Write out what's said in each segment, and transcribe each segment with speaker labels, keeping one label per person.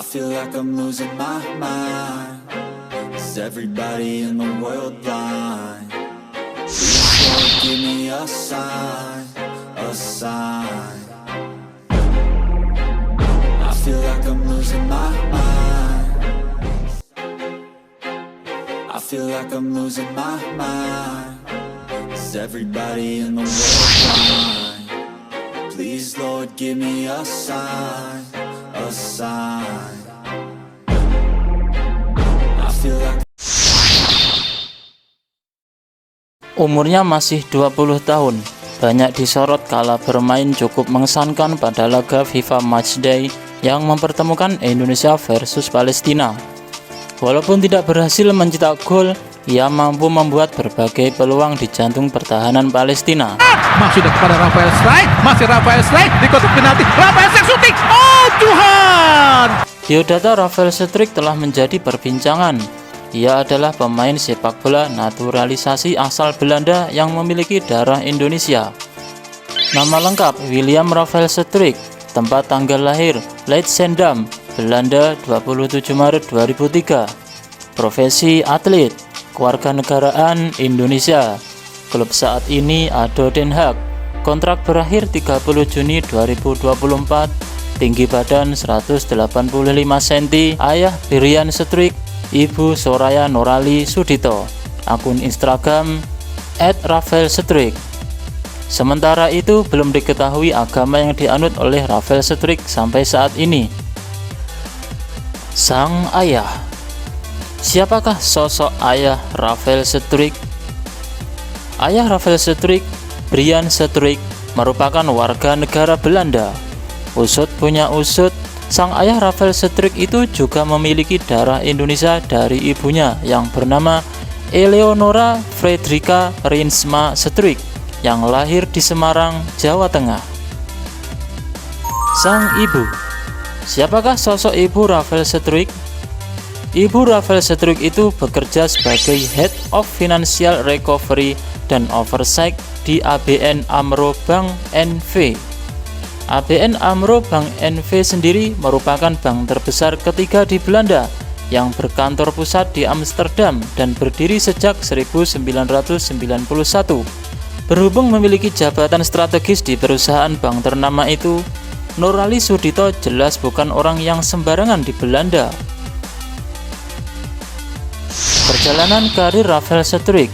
Speaker 1: feel like I'm losing my mind. Is everybody in the world blind? Please Lord, give me a sign, a sign. I feel like I'm losing my mind. I feel like I'm losing my mind. Is everybody in the world blind? Please Lord, give me a sign, a sign. I feel like
Speaker 2: Umurnya masih 20 tahun, banyak disorot kala bermain cukup mengesankan pada laga FIFA Matchday yang mempertemukan Indonesia versus Palestina. Walaupun tidak berhasil mencetak gol, ia mampu membuat berbagai peluang di jantung pertahanan Palestina.
Speaker 3: Masih kepada Rafael Strike, masih Rafael Strike di kotak penalti, Rafael Strike shooting, oh Tuhan!
Speaker 2: Biodata Rafael Strike telah menjadi perbincangan. Ia adalah pemain sepak bola naturalisasi asal Belanda yang memiliki darah Indonesia. Nama lengkap William Rafael Strike, tempat tanggal lahir Leidschendam, Belanda 27 Maret 2003. Profesi atlet, kewarganegaraan Indonesia. Klub saat ini ADO Den Haag. Kontrak berakhir 30 Juni 2024. Tinggi badan 185 cm. Ayah Birian Strike, Ibu Soraya Norali Sudito. Akun Instagram @RafaelStrike. Sementara itu belum diketahui agama yang dianut oleh Rafael Strike sampai saat ini. Sang ayah. Siapakah sosok ayah Rafael Strike? Ayah Rafael Strike, Brian Strike, merupakan warga negara Belanda. Usut punya usut, sang ayah Rafael Strike itu juga memiliki darah Indonesia dari ibunya yang bernama Eleonora Fredrika Rinsma Strike yang lahir di Semarang, Jawa Tengah. Sang ibu. Siapakah sosok ibu Rafael Strike? Ibu Rafael Strike itu bekerja sebagai Head of Financial Recovery dan Oversight di ABN AMRO Bank NV. ABN AMRO Bank NV sendiri merupakan bank terbesar ketiga di Belanda yang berkantor pusat di Amsterdam dan berdiri sejak 1991. Berhubung memiliki jabatan strategis di perusahaan bank ternama itu, Norali Sudito jelas bukan orang yang sembarangan di Belanda. Perjalanan karir Rafael Strike.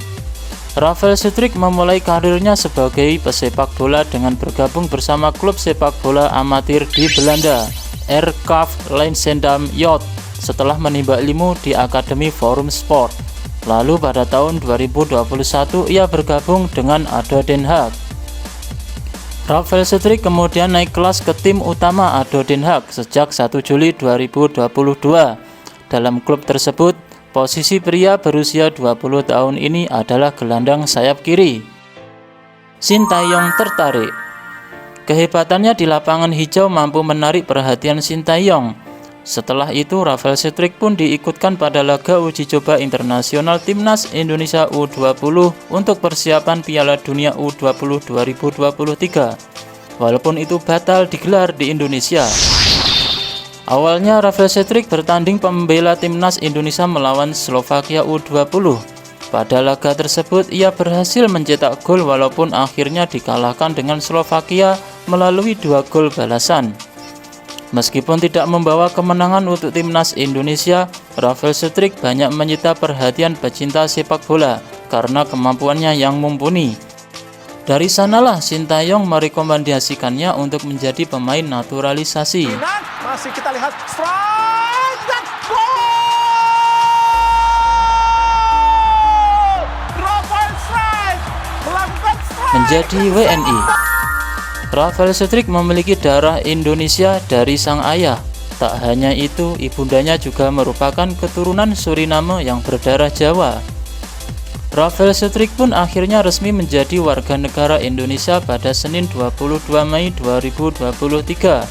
Speaker 2: Rafael Strike memulai karirnya sebagai pesepak bola dengan bergabung bersama klub sepak bola amatir di Belanda, RKV Leidschendam Youth, setelah menimba ilmu di Akademi Forum Sport. Lalu pada tahun 2021 ia bergabung dengan ADO Den Haag. Rafael Strike kemudian naik kelas ke tim utama ADO Den Haag sejak 1 Juli 2022. Dalam klub tersebut, posisi pria berusia 20 tahun ini adalah gelandang sayap kiri. Sintayong tertarik. Kehebatannya di lapangan hijau mampu menarik perhatian Sintayong. Setelah itu Rafael Strike pun diikutkan pada laga uji coba internasional Timnas Indonesia U20 untuk persiapan Piala Dunia U20 2023. Walaupun itu batal digelar di Indonesia. Awalnya Rafael Strike bertanding pembela Timnas Indonesia melawan Slovakia U20. Pada laga tersebut ia berhasil mencetak gol walaupun akhirnya dikalahkan dengan Slovakia melalui 2 gol balasan. Meskipun tidak membawa kemenangan untuk Timnas Indonesia, Rafael Strike banyak menyita perhatian pecinta sepak bola karena kemampuannya yang mumpuni. Dari sanalah Sintayong merekomendasikannya untuk menjadi pemain naturalisasi.
Speaker 3: Masih kita lihat strike dan gol! Rafael Strike melakukan strike
Speaker 2: Menjadi WNI. Rafael Strike memiliki darah Indonesia dari sang ayah. Tak hanya itu, ibundanya juga merupakan keturunan Suriname yang berdarah Jawa. Rafael Strike pun akhirnya resmi menjadi warga negara Indonesia pada Senin 22 Mei 2023.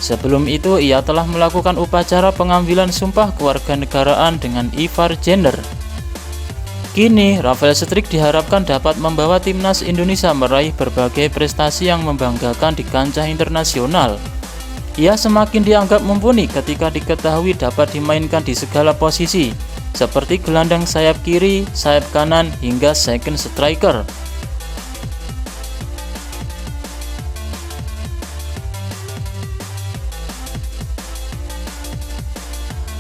Speaker 2: Sebelum itu ia telah melakukan upacara pengambilan sumpah kewarganegaraan dengan ivar gender. Kini Rafael Strike diharapkan dapat membawa timnas Indonesia meraih berbagai prestasi yang membanggakan di kancah internasional. Ia semakin dianggap mumpuni ketika diketahui dapat dimainkan di segala posisi, seperti gelandang sayap kiri, sayap kanan, hingga second striker.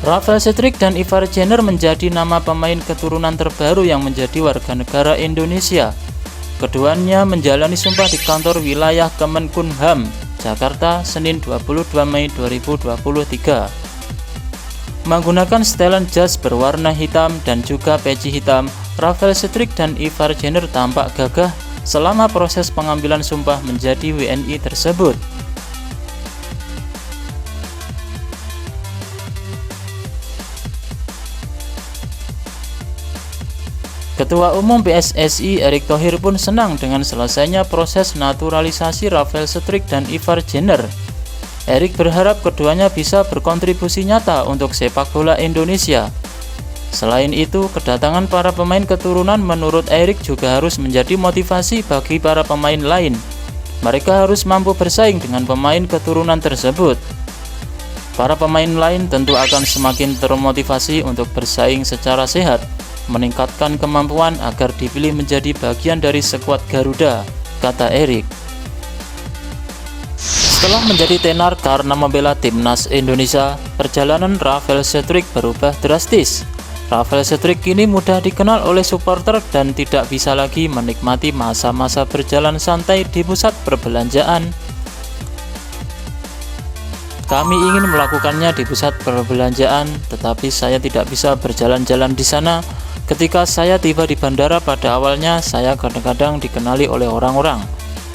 Speaker 2: Rafael Struijk dan Ivar Jenner menjadi nama pemain keturunan terbaru yang menjadi warga negara Indonesia. Keduanya menjalani sumpah di kantor wilayah Kemenkumham, Jakarta, Senin 22 Mei 2023. Menggunakan setelan jas berwarna hitam dan juga peci hitam, Rafael Struijk dan Ivar Jenner tampak gagah selama proses pengambilan sumpah menjadi WNI tersebut. Ketua Umum PSSI Erick Thohir pun senang dengan selesainya proses naturalisasi Rafael Struijk dan Ivar Jenner. Erick berharap keduanya bisa berkontribusi nyata untuk sepak bola Indonesia. Selain itu, kedatangan para pemain keturunan menurut Erick juga harus menjadi motivasi bagi para pemain lain. Mereka harus mampu bersaing dengan pemain keturunan tersebut. Para pemain lain tentu akan semakin termotivasi untuk bersaing secara sehat, meningkatkan kemampuan agar dipilih menjadi bagian dari skuad Garuda, kata Erick. Setelah menjadi tenar karena membela timnas Indonesia, perjalanan Rafael Struijk berubah drastis. Rafael Struijk kini mudah dikenal oleh supporter dan tidak bisa lagi menikmati masa-masa berjalan santai di pusat perbelanjaan. Kami ingin melakukannya di pusat perbelanjaan, tetapi saya tidak bisa berjalan-jalan di sana. Ketika saya tiba di bandara pada awalnya, saya kadang-kadang dikenali oleh orang-orang.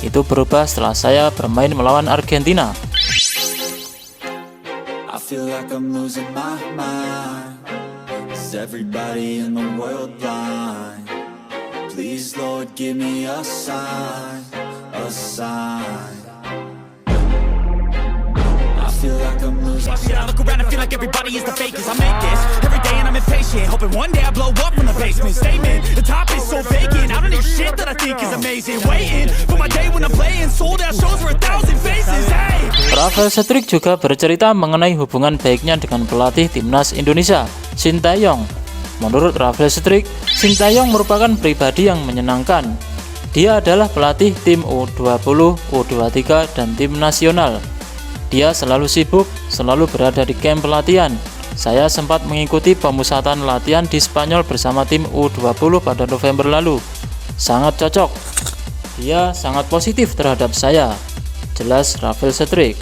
Speaker 2: Itu berubah setelah saya bermain melawan Argentina.
Speaker 1: I feel like I'm losing my mind. Is everybody in the world blind? Please Lord give me a sign, a sign. I feel like I'm losing.
Speaker 4: I look around and feel like everybody is the fakest. I make this every day and I'm impatient, hoping one day I blow up from the basement. Statement, the top is so vacant. I don't hear shit that I think is amazing. Waiting for my day when I'm playing sold out shows for 1,000 faces. Hey.
Speaker 2: Rafael Struijk juga bercerita mengenai hubungan baiknya dengan pelatih timnas Indonesia, Sintayong. Menurut Rafael Struijk, Sintayong merupakan pribadi yang menyenangkan. Dia adalah pelatih tim U20, U23, dan tim nasional. Dia selalu sibuk, selalu berada di kamp pelatihan. Saya sempat mengikuti pemusatan latihan di Spanyol bersama tim U20 pada November lalu. Sangat cocok. Dia sangat positif terhadap saya, jelas Rafael Struijk.